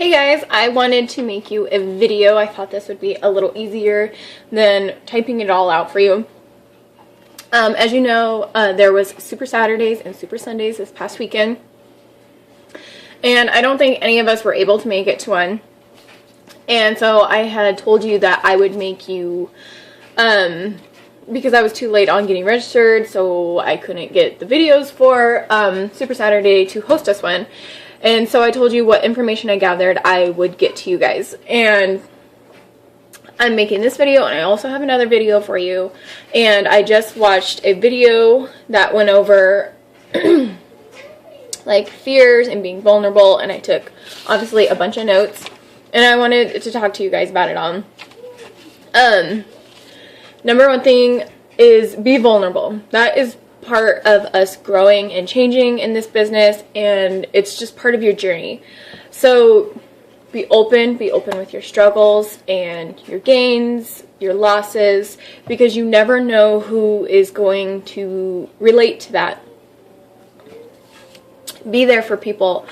Hey guys, I wanted to make you a video. I thought this would be a little easier than typing it all out for you. As you know, there was Super Saturdays and Super Sundays this past weekend. And I don't think any of us were able to make it to one. And so I had told you that I would make you, because I was too late on getting registered, so I couldn't get the videos for Super Saturday to host us one. And so I told you what information I gathered I would get to you guys. And I'm making this video, and I also have another video for you. And I just watched a video that went over like fears and being vulnerable, and I took obviously a bunch of notes, and I wanted to talk to you guys about it on. Number one thing is be vulnerable. That is part of us growing and changing in this business, and it's just part of your journey. So be open with your struggles and your gains, your losses, because you never know who is going to relate to that. Be there for people.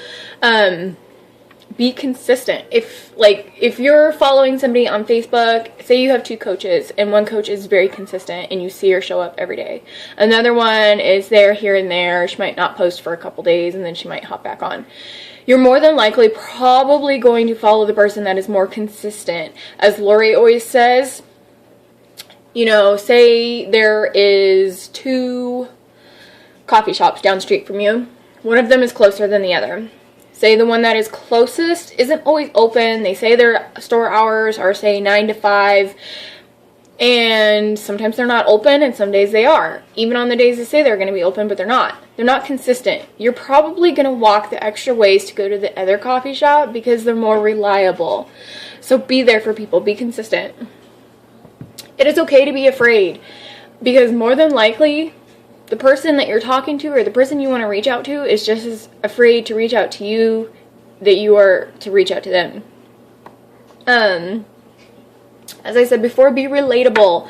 Be consistent. If you're following somebody on Facebook, say you have two coaches, and one coach is very consistent and you see her show up every day. Another one is there here and there. She might not post for a couple days and then she might hop back on. You're more than likely probably going to follow the person that is more consistent. As Lori always says, you know, say there is two coffee shops down the street from you. One of them is closer than the other. Say the one that is closest isn't always open. They say their store hours are, say, 9 to 5. And sometimes they're not open, and some days they are. Even on the days they say they're going to be open, but they're not. They're not consistent. You're probably going to walk the extra ways to go to the other coffee shop because they're more reliable. So be there for people. Be consistent. It is okay to be afraid, because more than likely the person that you're talking to or the person you want to reach out to is just as afraid to reach out to you that you are to reach out to them. As I said before, be relatable.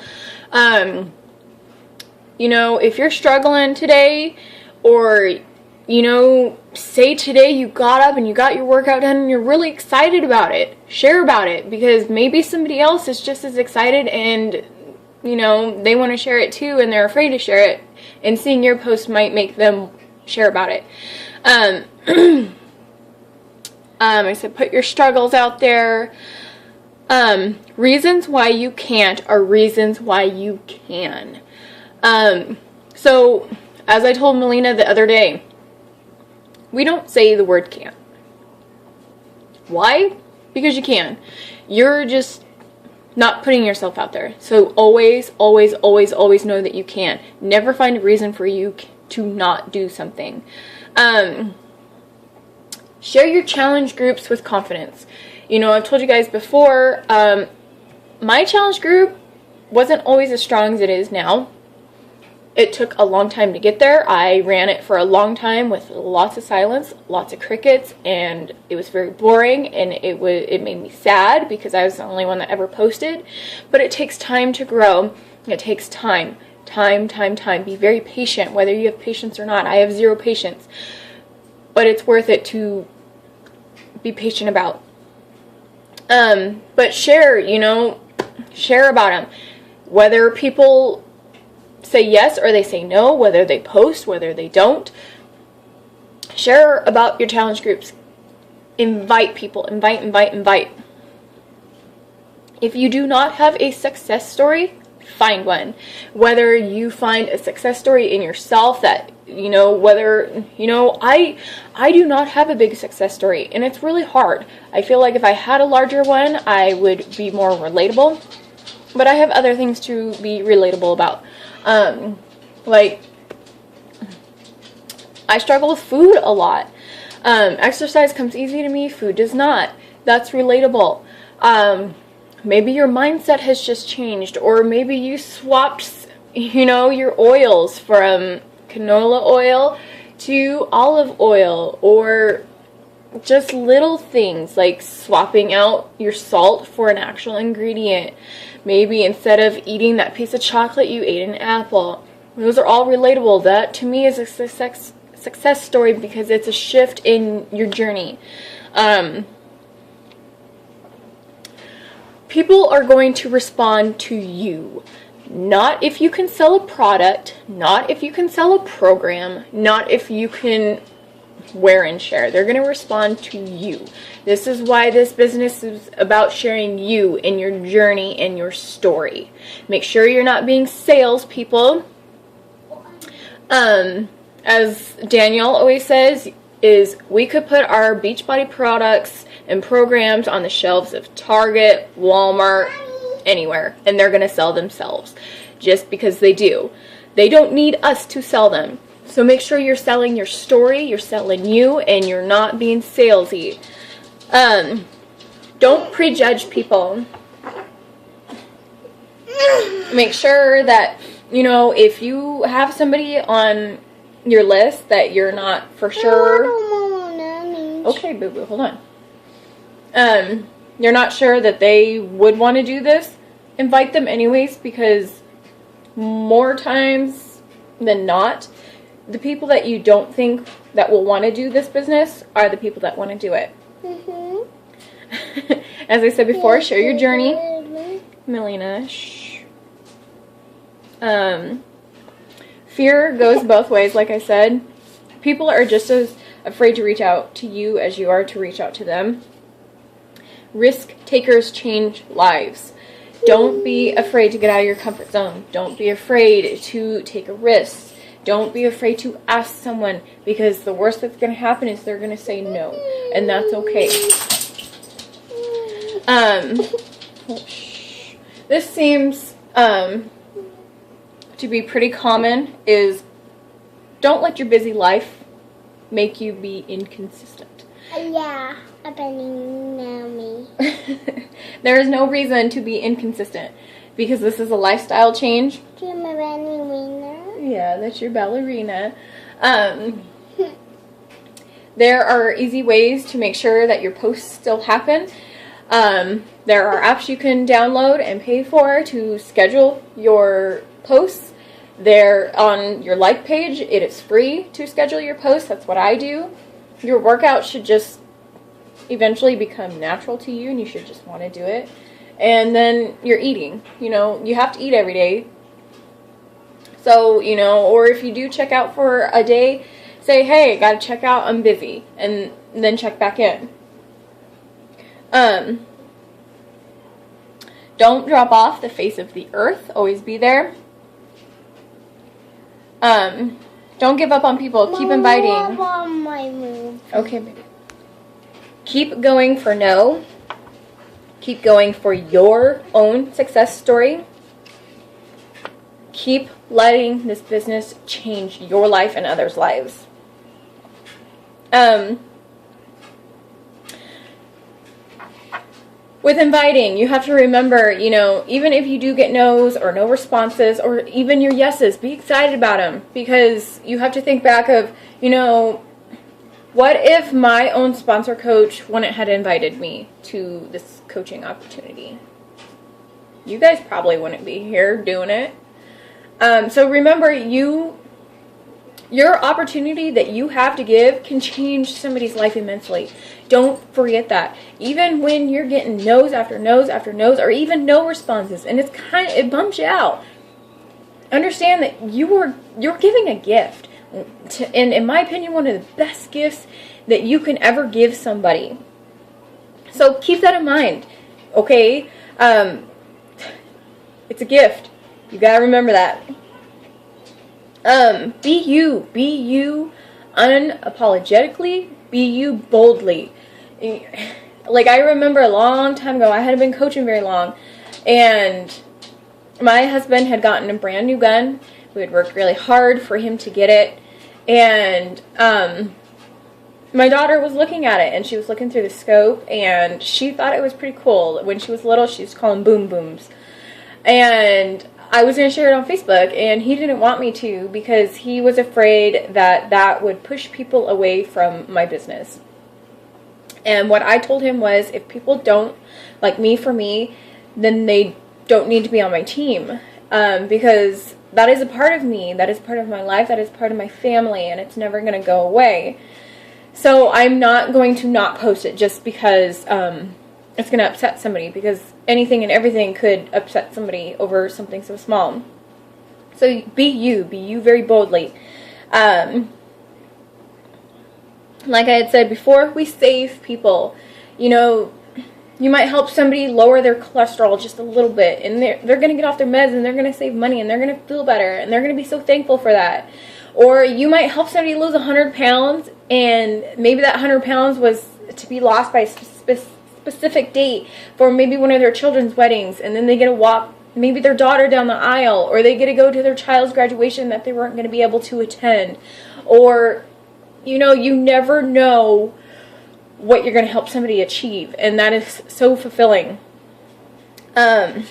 You know, if you're struggling today, or, you know, say today you got up and you got your workout done and you're really excited about it, share about it, because maybe somebody else is just as excited and, you know, they want to share it too and they're afraid to share it. And seeing your post might make them share about it. I said put your struggles out there. Reasons why you can't are reasons why you can. So, as I told Melina the other day, we don't say the word can't. Why? Because you can. You're just not putting yourself out there. So always know that you can. Never find a reason for you to not do something. Share your challenge groups with confidence. You know, I've told you guys before, my challenge group wasn't always as strong as it is now. It took a long time to get there. I ran it for a long time with lots of silence, lots of crickets, and it was very boring, and it made me sad because I was the only one that ever posted. But it takes time to grow. It takes time. Be very patient, whether you have patience or not. I have zero patience. But it's worth it to be patient about. But share, you know, share about them. Whether people say yes or they say no, whether they post, whether they don't. Share about your challenge groups. Invite people. Invite. If you do not have a success story, find one. Whether you find a success story in yourself that, you know, whether, you know, I do not have a big success story, and it's really hard. I feel like if I had a larger one, I would be more relatable. But I have other things to be relatable about. Like, I struggle with food a lot. Exercise comes easy to me, food does not. That's relatable. Maybe your mindset has just changed, or maybe you swapped, you know, your oils from canola oil to olive oil, or just little things like swapping out your salt for an actual ingredient. Maybe instead of eating that piece of chocolate, you ate an apple. Those are all relatable. That, to me, is a success story because it's a shift in your journey. people are going to respond to you. Not if you can sell a product, not if you can sell a program, not if you can wear and share. They're going to respond to you. This is why this business is about sharing you and your journey and your story. Make sure you're not being salespeople. As Danielle always says, is we could put our Beachbody products and programs on the shelves of Target, Walmart, anywhere, and they're going to sell themselves just because they do. They don't need us to sell them. So make sure you're selling your story, you're selling you, and you're not being salesy. Don't prejudge people. Make sure that, you know, if you have somebody on your list that you're not for sure. Okay, boo-boo, hold on. You're not sure that they would want to do this, invite them anyways, because more times than not, the people that you don't think that will want to do this business are the people that want to do it. As I said before, share your journey. Melina, shh. Fear goes both ways, like I said. People are just as afraid to reach out to you as you are to reach out to them. Risk takers change lives. Don't be afraid to get out of your comfort zone. Don't be afraid to take a risk. Don't be afraid to ask someone, because the worst that's going to happen is they're going to say no, and that's okay. This seems to be pretty common, is don't let your busy life make you be inconsistent. Yeah, I've been me. There is no reason to be inconsistent, because this is a lifestyle change. Do you have a ballerina? Yeah, that's your ballerina. There are easy ways to make sure that your posts still happen. There are apps you can download and pay for to schedule your posts. They're on your like page. It is free to schedule your posts. That's what I do. Your workout should just eventually become natural to you, and you should just want to do it. And then you're eating. You know, you have to eat every day. So, you know, or if you do check out for a day, say, hey, gotta check out, I'm busy, and then check back in. Don't drop off the face of the earth. Always be there. Don't give up on people. Keep inviting. Okay, baby. Keep going for no. Keep going for your own success story. Keep letting this business change your life and others' lives. With inviting, you have to remember, you know, even if you do get no's or no responses or even your yeses, be excited about them, because you have to think back of, you know, what if my own sponsor coach wouldn't have invited me to this coaching opportunity? You guys probably wouldn't be here doing it. So remember, your opportunity that you have to give can change somebody's life immensely. Don't forget that. Even when you're getting no's after no's after no's, or even no responses, and it bums you out. Understand that you're giving a gift. And in my opinion, one of the best gifts that you can ever give somebody. So keep that in mind, okay? It's a gift. You gotta remember that. Be you unapologetically, be you boldly. Like, I remember a long time ago, I hadn't been coaching very long, and my husband had gotten a brand new gun. We had worked really hard for him to get it, and my daughter was looking at it, and she was looking through the scope, and she thought it was pretty cool. When she was little, she used to call them boom booms, and I was going to share it on Facebook, and he didn't want me to, because he was afraid that that would push people away from my business. And what I told him was, if people don't like me for me, then they don't need to be on my team, because that is a part of me, that is part of my life, that is part of my family, and it's never going to go away. So I'm not going to not post it just because it's going to upset somebody, because anything and everything could upset somebody over something so small. So be you very boldly. Like I had said before, we save people. You know, you might help somebody lower their cholesterol just a little bit, and they're going to get off their meds, and they're going to save money, and they're going to feel better, and they're going to be so thankful for that. Or you might help somebody lose 100 pounds, and maybe that 100 pounds was to be lost by a specific date for maybe one of their children's weddings, and then they get to walk maybe their daughter down the aisle, or they get to go to their child's graduation that they weren't going to be able to attend. Or, you know, you never know what you're going to help somebody achieve, and that is so fulfilling. Again,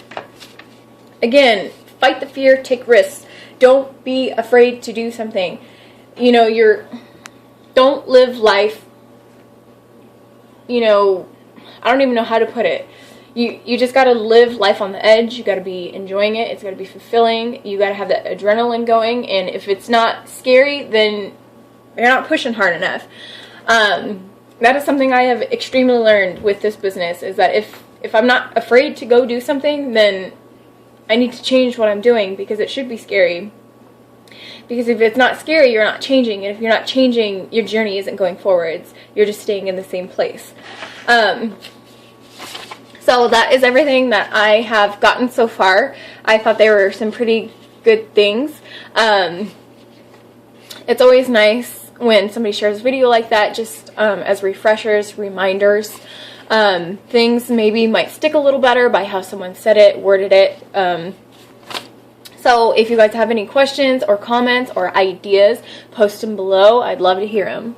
fight the fear, take risks. Don't be afraid to do something. You know, don't live life, you know, I don't even know how to put it. You just got to live life on the edge. You got to be enjoying it. It's got to be fulfilling. You got to have that adrenaline going, and if it's not scary, then you're not pushing hard enough. That is something I have extremely learned with this business, is that if I'm not afraid to go do something, then I need to change what I'm doing, because it should be scary. Because if it's not scary, you're not changing. And if you're not changing, your journey isn't going forwards. You're just staying in the same place. So that is everything that I have gotten so far. I thought there were some pretty good things. It's always nice when somebody shares a video like that, just as refreshers, reminders. Things maybe might stick a little better by how someone said it, worded it. So if you guys have any questions or comments or ideas, post them below. I'd love to hear them.